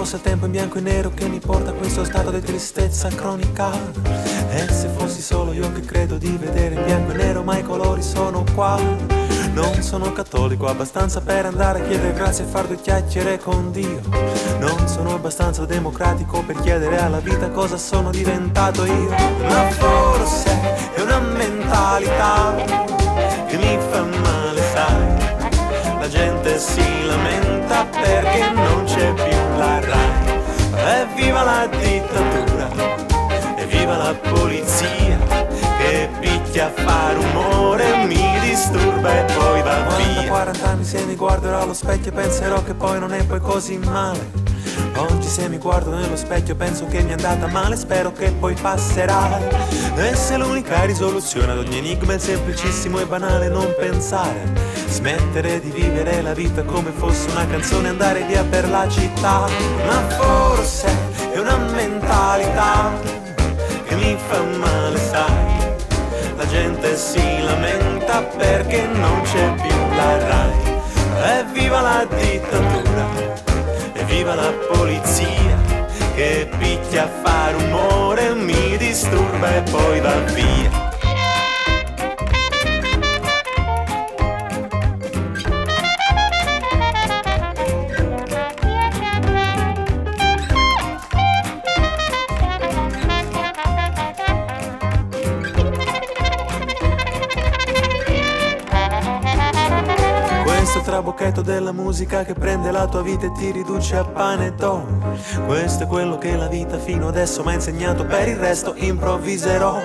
fosse il tempo in bianco e nero che mi porta a questo stato di tristezza cronica. E se fossi solo io che credo di vedere in bianco e nero, ma i colori sono qua. Non sono cattolico abbastanza per andare a chiedere grazie e far due chiacchiere con Dio. Non sono abbastanza democratico per chiedere alla vita cosa sono diventato io. Ma forse è una mentalità che mi fa male, sai. La gente si lamenta perché non c'è più la Rai. Evviva la dittatura, evviva la polizia che picchia a fare rumore, mi disturba e poi va via. 40 anni se mi guarderò allo specchio penserò che poi non è poi così male. Oggi se mi guardo nello specchio penso che mi è andata male, spero che poi passerà. E se l'unica risoluzione ad ogni enigma è semplicissimo e banale non pensare, smettere di vivere la vita come fosse una canzone e andare via per la città. Ma forse è una mentalità che mi fa male, sai. La gente si lamenta perché non c'è più la Rai. Evviva la dittatura, evviva la polizia che picchia a fare rumore, mi disturba e poi va via. Questo trabocchetto della musica che prende la tua vita e ti riduce a pane e do. Questo è quello che la vita fino adesso mi ha insegnato, per il resto improvviserò.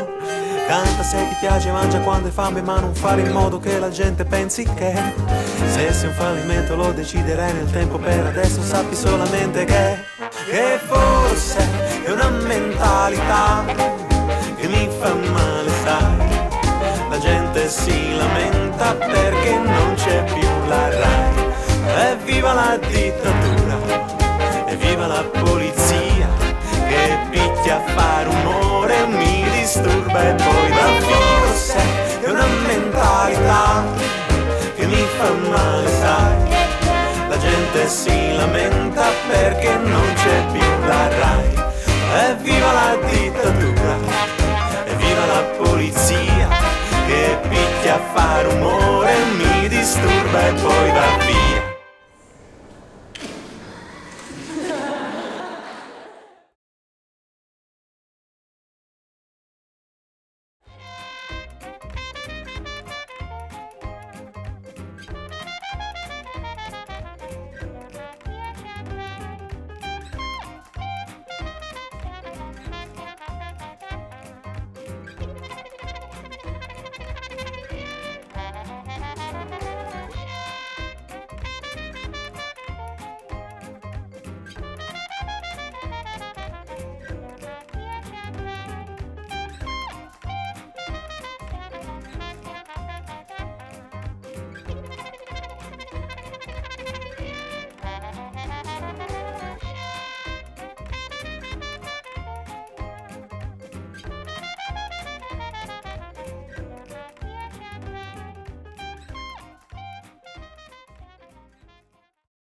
Canta se ti piace, mangia quando hai fame, ma non fare in modo che la gente pensi che se sei un fallimento lo deciderai nel tempo. Per adesso sappi solamente che forse è una mentalità che mi fa male, sai. La gente si lamenta perché non c'è più la Rai. Evviva la dittatura, evviva la polizia che picchia a fare rumore, mi disturba e poi va via. Forse è una mentalità